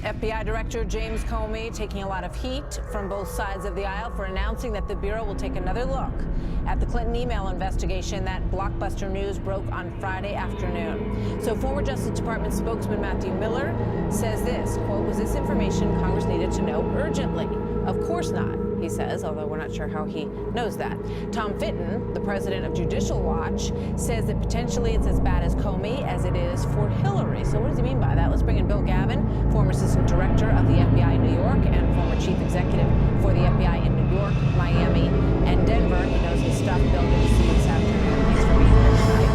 FBI Director James Comey taking a lot of heat from both sides of the aisle for announcing that the Bureau will take another look at the Clinton email investigation that blockbuster news broke on Friday afternoon. So former Justice Department spokesman Matthew Miller says this, quote, "Was this information Congress needed to know urgently? Of course not," he says, although we're not sure how he knows that. Tom Fitton, the president of Judicial Watch, says that potentially it's as bad as Comey as it is for Hillary. So what does he mean by that? Let's bring in Bill Gavin, former assistant director of the FBI in New York and former chief executive for the FBI in New York, Miami, and Denver. He knows his stuff. Bill, good to see you this afternoon. Thanks for being here tonight.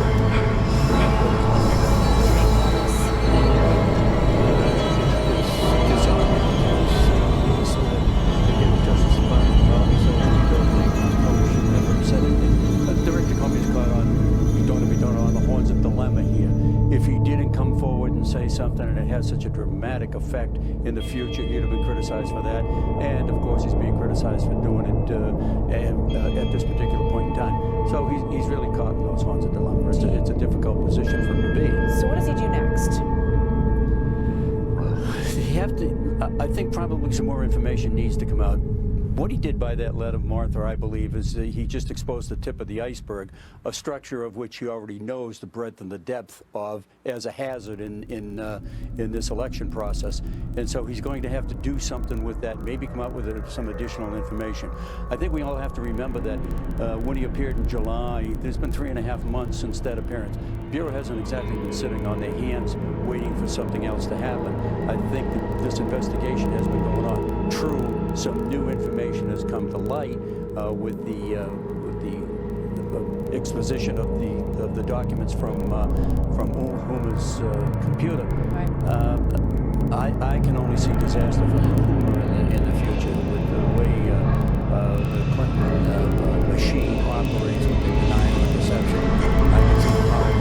Director Comey's caught on the horns of dilemma here. If he didn't come forward and say something and it has such a dramatic effect in the future, he'd have been criticized for that. And of course, he's being criticized for doing it at this particular point in time. So he's really caught in those horns of dilemma. It's a difficult position for him to be. So what does he do next? I think probably some more information needs to come out. What he did by that letter, Martha, I believe, is he just exposed the tip of the iceberg, a structure of which he already knows the breadth and the depth of as a hazard in this election process. And so he's going to have to do something with that, maybe come up with some additional information. I think we all have to remember that when he appeared in July, there's been 3.5 months since that appearance. Bureau hasn't exactly been sitting on their hands waiting for something else to happen. I think that this investigation has been going on. True, some new information has come to light with the exposition of the documents from Huma's computer. Right. I can only see disaster for Huma in the future with the way the Clinton machine operates with the denial and deception. I can see the problem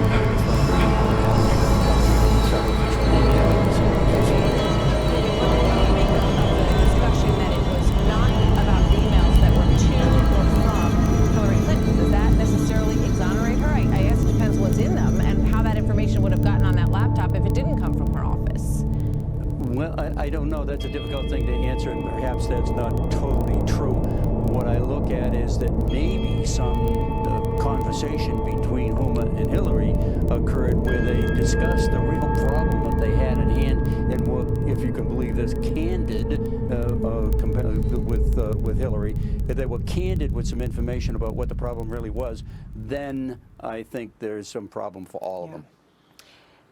would have gotten on that laptop if it didn't come from her office? Well, I don't know. That's a difficult thing to answer, and perhaps that's not totally true. What I look at is that maybe some conversation between Huma and Hillary occurred where they discussed the real problem that they had at hand and were, if you can believe this, candid with Hillary. If they were candid with some information about what the problem really was, then I think there's some problem for all of them.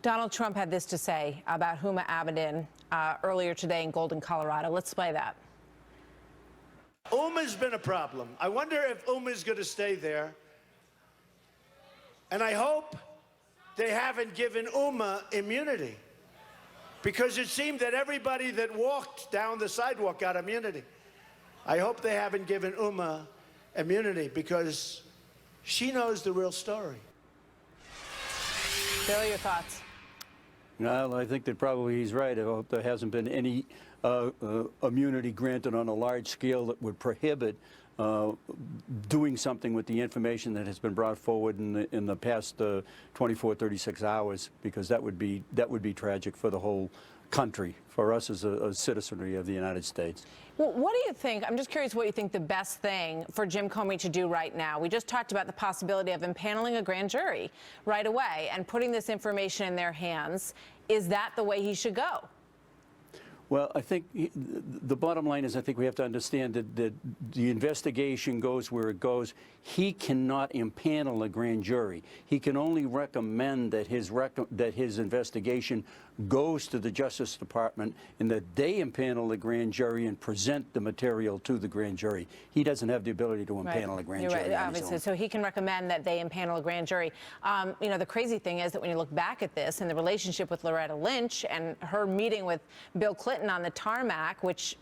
Donald Trump had this to say about Huma Abedin earlier today in Golden, Colorado. Let's play that. Huma's been a problem. I wonder if Huma's going to stay there. And I hope they haven't given Huma immunity, because it seemed that everybody that walked down the sidewalk got immunity. I hope they haven't given Huma immunity, because she knows the real story. Bill, your thoughts? Well, I think that probably he's right. I hope there hasn't been any immunity granted on a large scale that would prohibit doing something with the information that has been brought forward in the past 24, 36 hours, because that would be tragic for the whole country, for us as a citizenry of the United States. Well, what do you think? I'm just curious what you think the best thing for Jim Comey to do right now. We just talked about the possibility of impaneling a grand jury right away and putting this information in their hands. Is that the way he should go? Well, I think the bottom line is I think we have to understand that the investigation goes where it goes. He cannot impanel a grand jury. He can only recommend that his investigation goes to the Justice Department and that they impanel the grand jury and present the material to the grand jury. He doesn't have the ability to impanel a grand jury. Right, obviously. So he can recommend that they impanel a grand jury. You know, the crazy thing is that when you look back at this and the relationship with Loretta Lynch and her meeting with Bill Clinton on the tarmac, which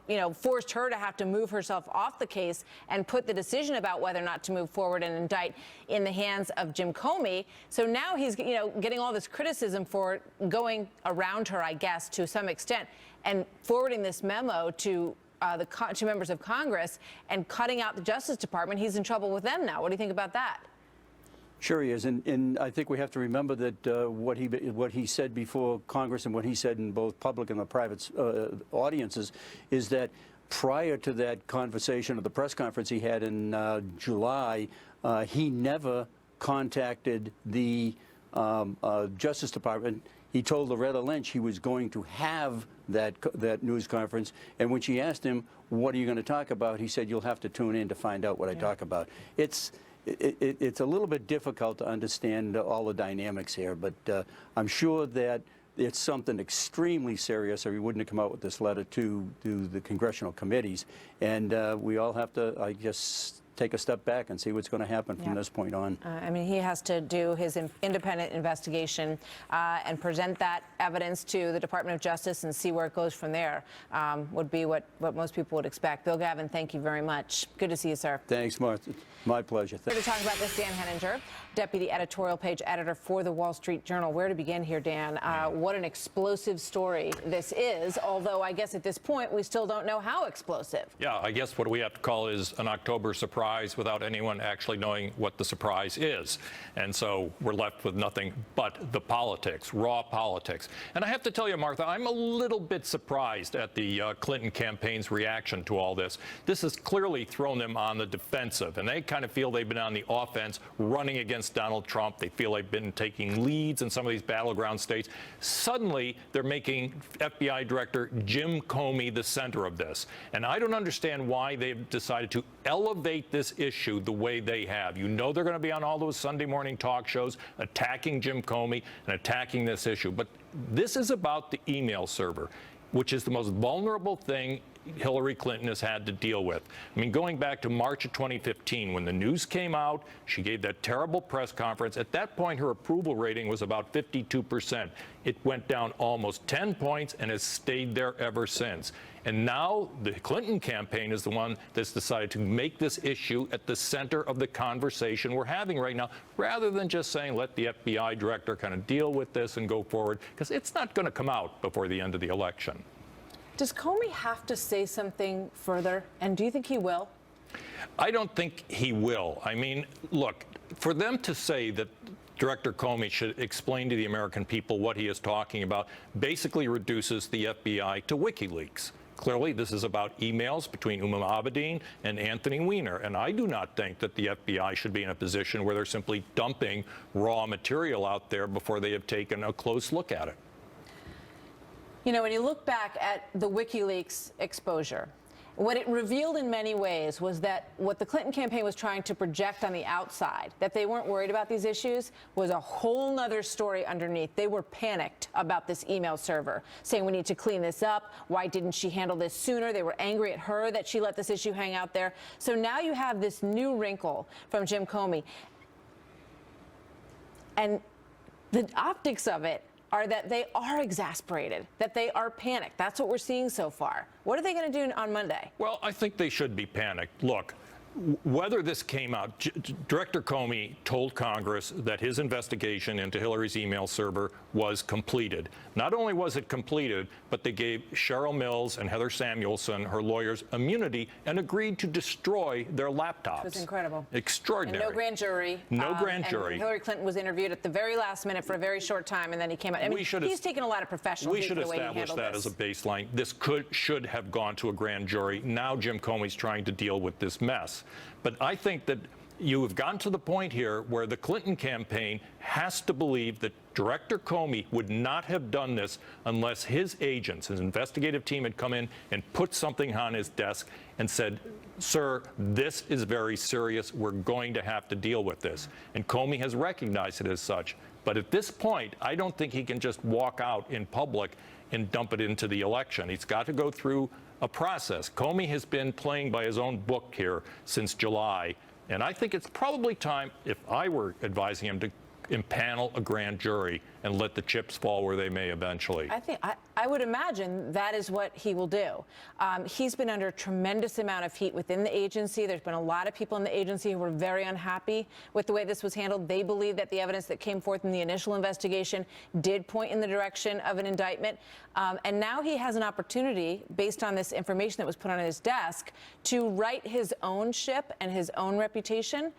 you know, forced her to have to move herself off the case and put the decision about whether or not to move forward and indict in the hands of Jim Comey. So now he's, you know, getting all this criticism for going around her, I guess, to some extent, and forwarding this memo to to members of Congress and cutting out the Justice Department. He's in trouble with them now. What do you think about that? Sure he is, and I think we have to remember that what he said before Congress and what he said in both public and the private audiences is that prior to that conversation or the press conference he had in July, he never contacted the Justice Department. He told Loretta Lynch he was going to have that news conference, and when she asked him, "What are you going to talk about?" he said, "You'll have to tune in to find out what I talk about." It's a little bit difficult to understand all the dynamics here, but I'm sure that it's something extremely serious, or he wouldn't have come out with this letter to the congressional committees. And we all have to, I guess, take a step back and see what's going to happen from this point on. I mean, he has to do his independent investigation and present that evidence to the Department of Justice and see where it goes from there, would be what most people would expect. Bill Gavin, thank you very much. Good to see you, sir. Thanks, Martha. My pleasure. Here to talk about this, Dan Henninger, deputy editorial page editor for the Wall Street Journal. Where to begin here, Dan? What an explosive story this is, although I guess at this point we still don't know how explosive. Yeah, I guess what we have to call is an October surprise without anyone actually knowing what the surprise is. And so we're left with nothing but the politics, raw politics. And I have to tell you, Martha, I'm a little bit surprised at the Clinton campaign's reaction to all this. This has clearly thrown them on the defensive, and they kind of feel they've been on the offense running against Donald Trump. They feel they've been taking leads in some of these battleground states. Suddenly, they're making FBI Director Jim Comey the center of this. And I don't understand why they've decided to elevate this issue the way they have. You know they're going to be on all those Sunday morning talk shows attacking Jim Comey and attacking this issue. But this is about the email server, which is the most vulnerable thing Hillary Clinton has had to deal with. I mean, going back to March of 2015, when the news came out, she gave that terrible press conference. At that point, her approval rating was about 52%. It went down almost 10 points and has stayed there ever since. And now the Clinton campaign is the one that's decided to make this issue at the center of the conversation we're having right now, rather than just saying, let the FBI director kind of deal with this and go forward, because it's not going to come out before the end of the election. Does Comey have to say something further? And do you think he will? I don't think he will. I mean, look, for them to say that Director Comey should explain to the American people what he is talking about basically reduces the FBI to WikiLeaks. Clearly, this is about emails between Umar Abedin and Anthony Weiner, and I do not think that the FBI should be in a position where they're simply dumping raw material out there before they have taken a close look at it. You know, when you look back at the WikiLeaks exposure, what it revealed in many ways was that what the Clinton campaign was trying to project on the outside, that they weren't worried about these issues, was a whole nother story underneath. They were panicked about this email server, saying we need to clean this up. Why didn't she handle this sooner? They were angry at her that she let this issue hang out there. So now you have this new wrinkle from Jim Comey. And the optics of it are that they are exasperated, that they are panicked. That's what we're seeing so far. What are they going to do on Monday? Well, I think they should be panicked. Look, whether this came out, Director Comey told Congress that his investigation into Hillary's email server was completed. Not only was it completed, but they gave Cheryl Mills and Heather Samuelson, her lawyers, immunity and agreed to destroy their laptops. It was incredible. Extraordinary. And no grand jury. No grand jury. And Hillary Clinton was interviewed at the very last minute for a very short time, and then he came out. I mean, he's taken a lot of professional heat for the way he handled this. We should establish that as a baseline. This should have gone to a grand jury. Now Jim Comey's trying to deal with this mess. But I think that you have gotten to the point here where the Clinton campaign has to believe that Director Comey would not have done this unless his agents, his investigative team, had come in and put something on his desk and said, sir, this is very serious. We're going to have to deal with this. And Comey has recognized it as such. But at this point, I don't think he can just walk out in public and dump it into the election. He's got to go through a process. Comey has been playing by his own book here since July, and I think it's probably time, if I were advising him, to impanel a grand jury and let the chips fall where they may eventually. I would imagine that is what he will do. He's been under a tremendous amount of heat within the agency. There's been a lot of people in the agency who were very unhappy with the way this was handled. They believe that the evidence that came forth in the initial investigation did point in the direction of an indictment. And now he has an opportunity, based on this information that was put on his desk, to right his own ship and his own reputation.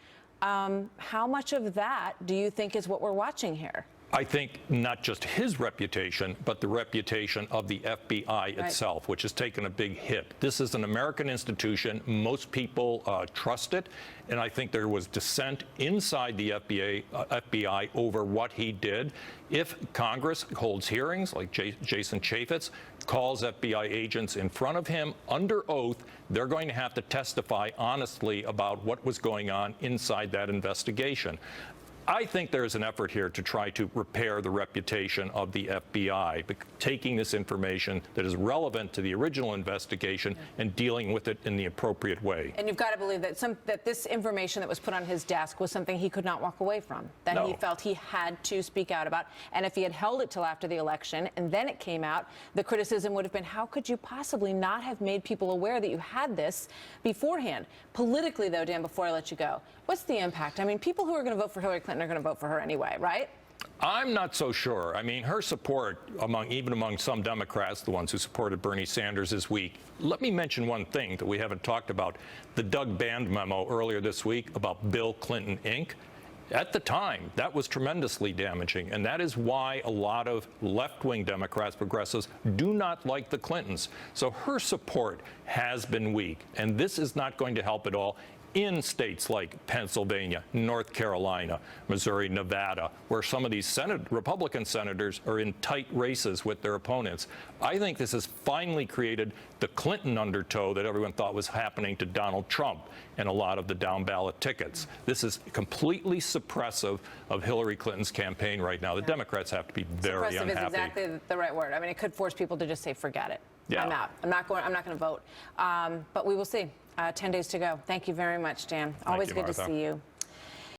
How much of that do you think is what we're watching here? I think not just his reputation, but the reputation of the FBI itself, which has taken a big hit. This is an American institution. Most people trust it. And I think there was dissent inside the FBI over what he did. If Congress holds hearings, like Jason Chaffetz calls FBI agents in front of him under oath, they're going to have to testify honestly about what was going on inside that investigation. I think there's an effort here to try to repair the reputation of the FBI, taking this information that is relevant to the original investigation and dealing with it in the appropriate way. And you've got to believe that this information that was put on his desk was something he could not walk away from, that he felt he had to speak out about. And if he had held it till after the election and then it came out, the criticism would have been, how could you possibly not have made people aware that you had this beforehand? Politically, though, Dan, before I let you go, what's the impact? I mean, people who are going to vote for Hillary Clinton are going to vote for her anyway, right? I'm not so sure. I mean, her support, even among some Democrats, the ones who supported Bernie Sanders, is weak. Let me mention one thing that we haven't talked about. The Doug Band memo earlier this week about Bill Clinton, Inc. At the time, that was tremendously damaging, and that is why a lot of left-wing Democrats, progressives, do not like the Clintons. So her support has been weak, and this is not going to help at all in states like Pennsylvania, North Carolina, Missouri, Nevada, where some of these Republican senators are in tight races with their opponents. I think this has finally created the Clinton undertow that everyone thought was happening to Donald Trump and a lot of the down-ballot tickets. This is completely suppressive of Hillary Clinton's campaign right now. The Democrats have to be very unhappy. Suppressive is exactly the right word. I mean, it could force people to just say, forget it. Yeah. I'm out. I'm not going to vote. But we will see. 10 days to go. Thank you very much, Dan. Always good to see you.